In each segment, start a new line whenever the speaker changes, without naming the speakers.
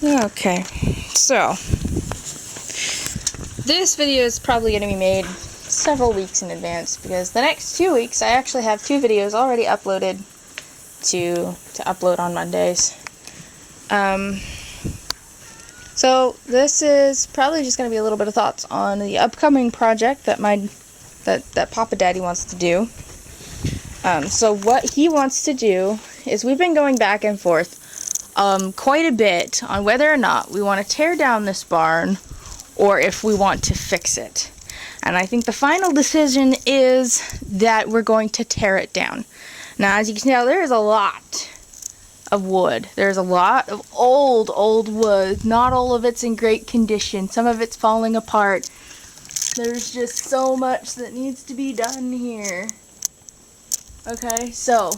Okay, so this video is probably going to be made several weeks in advance because the next 2 weeks I actually have 2 videos already uploaded to upload on Mondays. So this is probably just going to be a little bit of thoughts on the upcoming project that that Papa Daddy wants to do. So what he wants to do is we've been going back and forth quite a bit on whether or not we want to tear down this barn or if we want to fix it. And I think the final decision is that we're going to tear it down. Now, as you can tell, there is a lot of wood. There's a lot of old wood. Not all of it's in great condition. Some of it's falling apart. There's just so much that needs to be done here. Okay, so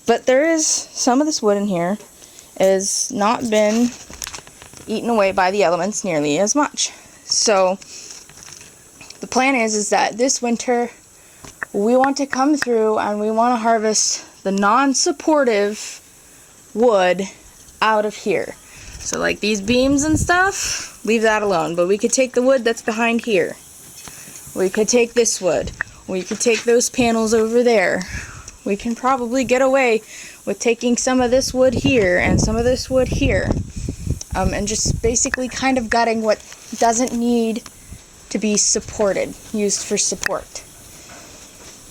but there is some of this wood in here has not been eaten away by the elements nearly as much. So the plan is that this winter we want to come through and we want to harvest the non-supportive wood out of here. So like these beams and stuff, leave that alone, but we could take the wood that's behind here. We could take this wood. We could take those panels over there. We can probably get away with taking some of this wood here and some of this wood here. And just basically kind of gutting what doesn't need to be supported, used for support.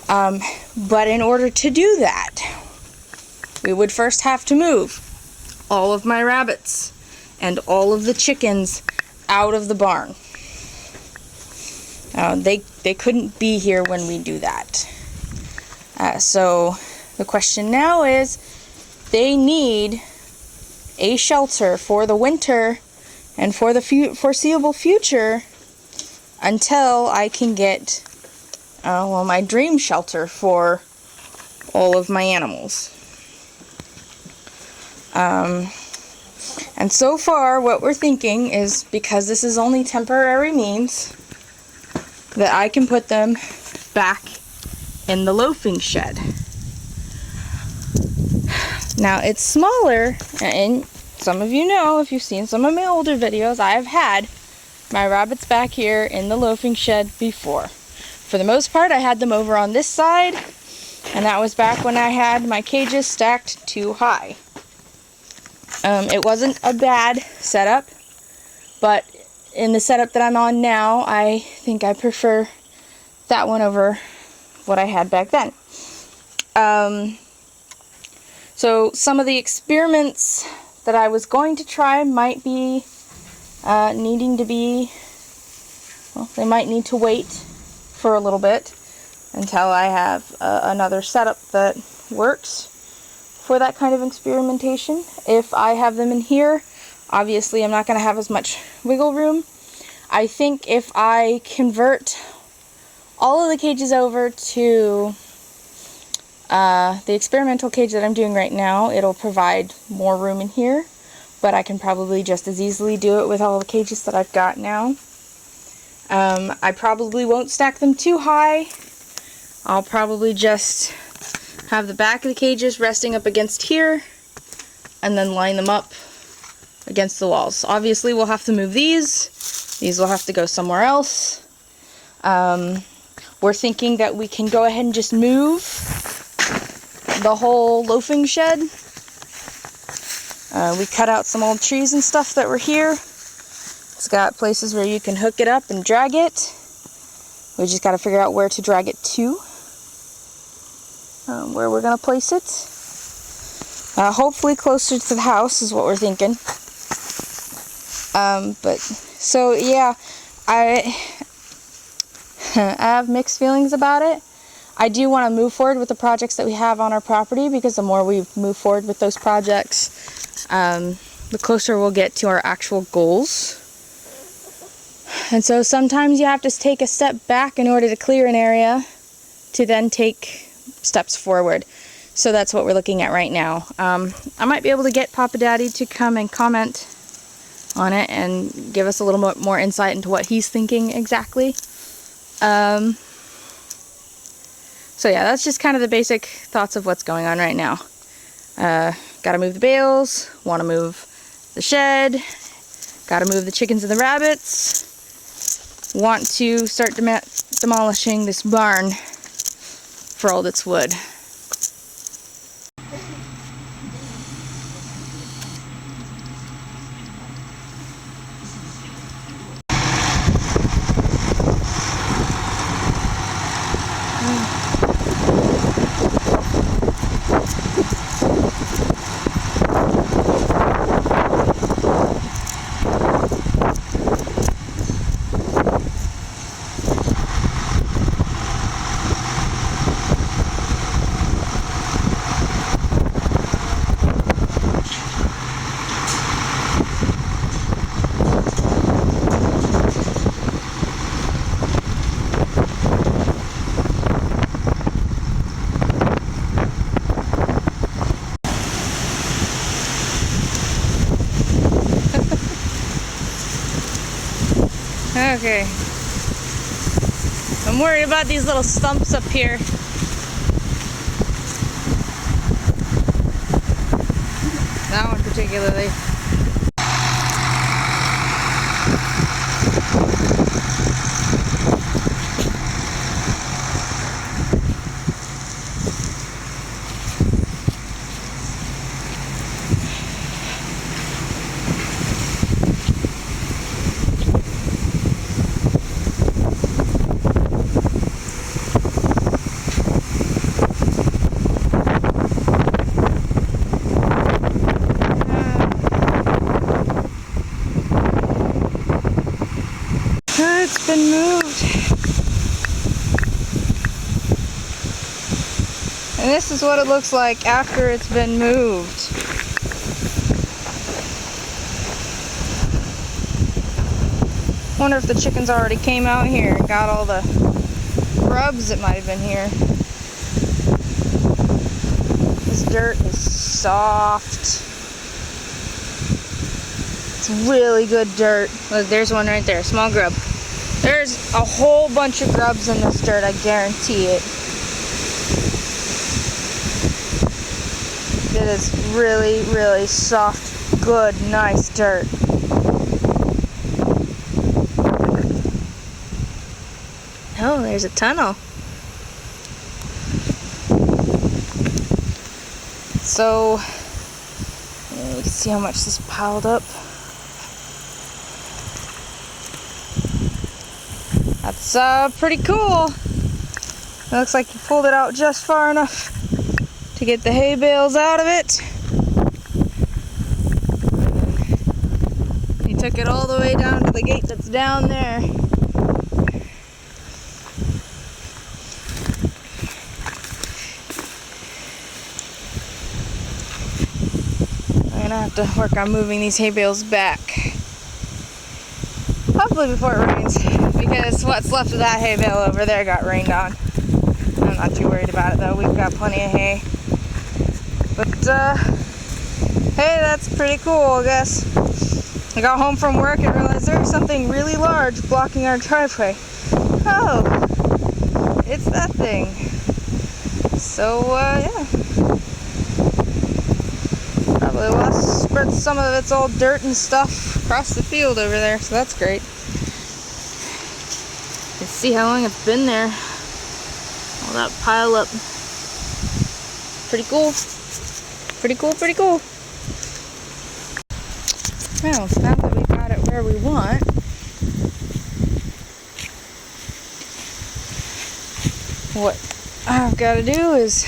But in order to do that, we would first have to move all of my rabbits and all of the chickens out of the barn. They couldn't be here when we do that. So the question now is, they need a shelter for the winter and for the foreseeable future until I can get my dream shelter for all of my animals. And so far what we're thinking is, because this is only temporary means, that I can put them back in the loafing shed. Now it's smaller, and some of you know, if you've seen some of my older videos, I have had my rabbits back here in the loafing shed before. For the most part, I had them over on this side, and that was back when I had my cages stacked too high. It wasn't a bad setup, but in the setup that I'm on now, I think I prefer that one over what I had back then. So some of the experiments that I was going to try might be needing to be, well, they might need to wait for a little bit until I have another setup that works for that kind of experimentation. If I have them in here, obviously I'm not going to have as much wiggle room. I think if I convert all of the cages over to the experimental cage that I'm doing right now, it'll provide more room in here, but I can probably just as easily do it with all the cages that I've got now. I probably won't stack them too high. I'll probably just have the back of the cages resting up against here and then line them up against the walls. Obviously we'll have to move these. These will have to go somewhere else. We're thinking that we can go ahead and just move the whole loafing shed. We cut out some old trees and stuff that were here. It's got places where you can hook it up and drag it. We just got to figure out where to drag it to. Where we're going to place it. Hopefully closer to the house is what we're thinking. But so yeah, I have mixed feelings about it. I do want to move forward with the projects that we have on our property, because the more we move forward with those projects, the closer we'll get to our actual goals. And so sometimes you have to take a step back in order to clear an area to then take steps forward. So that's what we're looking at right now. I might be able to get Papa Daddy to come and comment on it and give us a little bit more insight into what he's thinking exactly. So yeah, that's just kind of the basic thoughts of what's going on right now. Gotta move the bales, wanna move the shed, gotta move the chickens and the rabbits, want to start demolishing this barn for all that's wood. Okay. I'm worried about these little stumps up here. That one particularly. It's been moved. And this is what it looks like after it's been moved. Wonder if the chickens already came out here and got all the grubs that might have been here. This dirt is soft. It's really good dirt. Look, there's one right there, small grub. There's a whole bunch of grubs in this dirt, I guarantee it. It is really, really soft, good, nice dirt. Oh, there's a tunnel. So, you can see how much this piled up. That's pretty cool. It looks like you pulled it out just far enough to get the hay bales out of it. You took it all the way down to the gate that's down there. I'm gonna have to work on moving these hay bales back. Hopefully before it rains, because what's left of that hay bale over there got rained on. I'm not too worried about it though, we've got plenty of hay. But, hey, that's pretty cool, I guess. I got home from work and realized there's something really large blocking our driveway. Oh, it's that thing. So, yeah. Probably spread some of its old dirt and stuff across the field over there, so that's great. You can see how long it's been there. All that pile up. Pretty cool. Pretty cool, pretty cool. Well, now that we got it where we want, what I've got to do is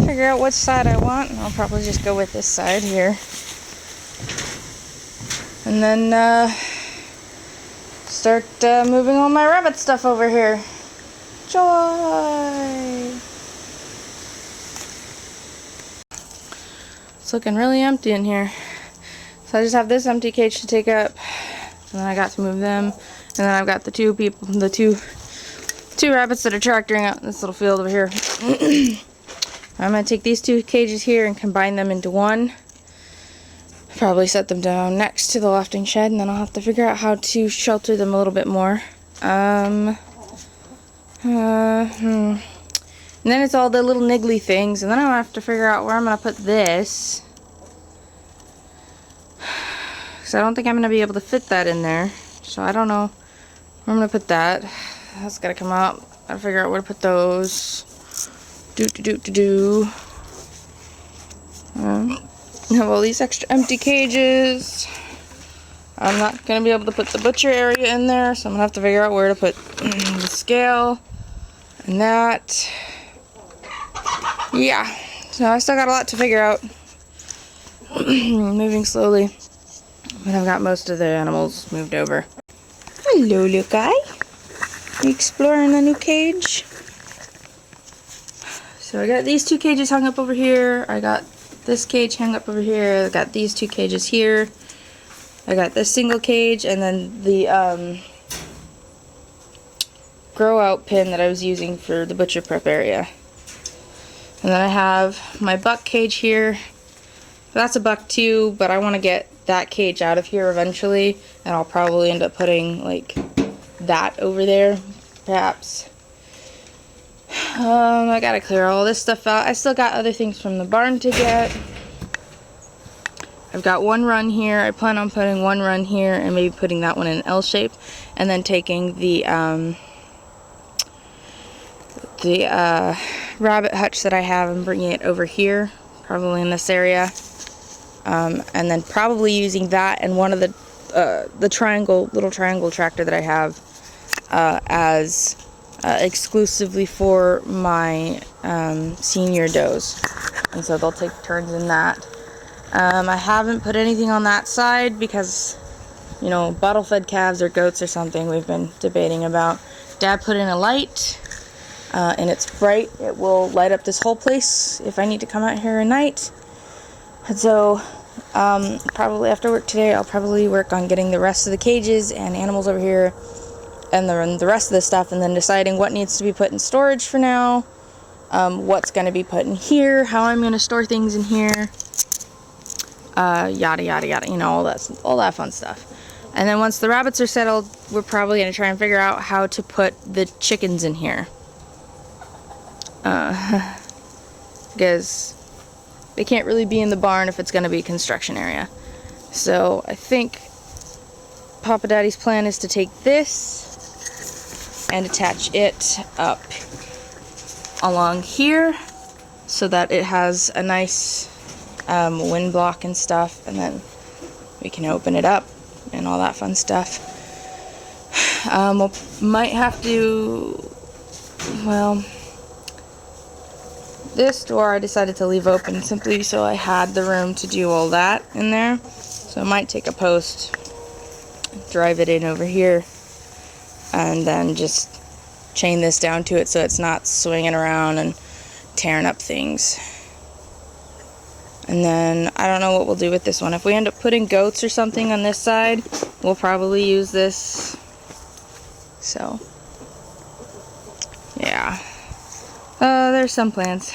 figure out which side I want, and I'll probably just go with this side here. And then start moving all my rabbit stuff over here. Joy! It's looking really empty in here. So I just have this empty cage to take up, and then I got to move them, and then I've got the two rabbits that are tractoring out in this little field over here. I'm going to take these two cages here and combine them into one. Probably set them down next to the lofting shed, and then I'll have to figure out how to shelter them a little bit more. And then it's all the little niggly things, and then I'll have to figure out where I'm going to put this. because I don't think I'm going to be able to fit that in there. So I don't know where I'm going to put that. That's got to come out. Gotta figure out where to put those. Have all these extra empty cages. I'm not going to be able to put the butcher area in there, so I'm going to have to figure out where to put the scale and that. Yeah, so I still got a lot to figure out. Moving slowly, but I've got most of the animals moved over. Hello, little guy. You exploring a new cage? So I got these two cages hung up over here. I got this cage hung up over here. I got these two cages here. I got this single cage, and then the grow out pin that I was using for the butcher prep area. And then I have my buck cage here. That's a buck too, but I want to get that cage out of here eventually, and I'll probably end up putting like that over there, perhaps. I gotta clear all this stuff out. I still got other things from the barn to get. I've got one run here. I plan on putting one run here and maybe putting that one in an L shape, and then taking the rabbit hutch that I have and bringing it over here, probably in this area, and then probably using that and one of the little triangle tractor that I have as exclusively for my senior does, and so they'll take turns in that. I haven't put anything on that side because, you know, bottle fed calves or goats or something we've been debating about. Dad put in a light, and it's bright. It will light up this whole place if I need to come out here at night. And so probably after work today, I'll probably work on getting the rest of the cages and animals over here and the rest of the stuff, and then deciding what needs to be put in storage for now, what's going to be put in here, how I'm going to store things in here, yada yada yada, you know, all that fun stuff. And then once the rabbits are settled, we're probably going to try and figure out how to put the chickens in here, because they can't really be in the barn if it's going to be a construction area. So I think Papa Daddy's plan is to take this and attach it up along here so that it has a nice wind block and stuff, and then we can open it up and all that fun stuff. We might have to, well, this door I decided to leave open simply so I had the room to do all that in there. So I might take a post, drive it in over here, and then just chain this down to it so it's not swinging around and tearing up things. And then I don't know what we'll do with this one. If we end up putting goats or something on this side, we'll probably use this. So yeah, there's some plans.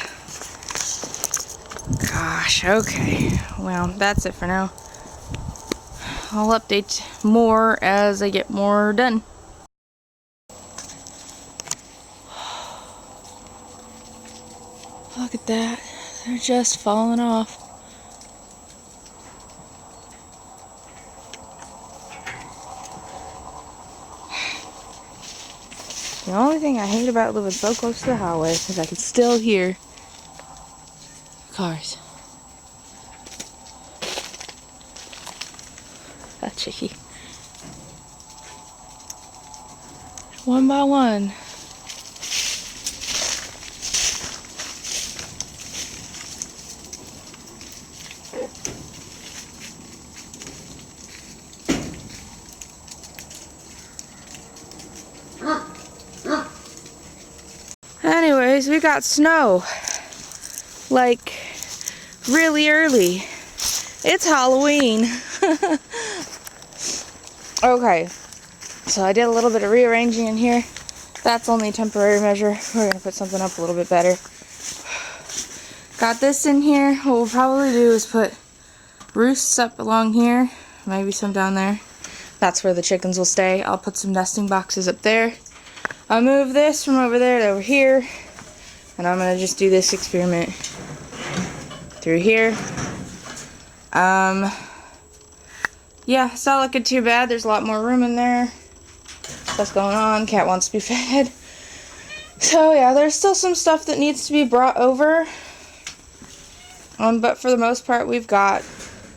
Gosh, okay, well, that's it for now. I'll update more as I get more done. Look at that, they're just falling off. The only thing I hate about living so close to the highway is I can still hear cars. That chickie. One by one. Anyways, we got snow. Like, really early. It's Halloween. Okay, so I did a little bit of rearranging in here. That's only a temporary measure. We're going to put something up a little bit better. Got this in here. What we'll probably do is put roosts up along here. Maybe some down there. That's where the chickens will stay. I'll put some nesting boxes up there. I'll move this from over there to over here. And I'm going to just do this experiment through here. yeah, it's not looking too bad. There's a lot more room in there. Stuff's going on. Cat wants to be fed. So yeah, there's still some stuff that needs to be brought over. But for the most part, we've got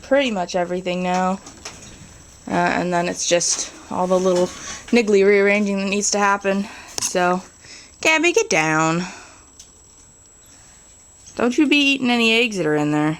pretty much everything now. And then it's just all the little niggly rearranging that needs to happen. So, Gabby, get down. Don't you be eating any eggs that are in there.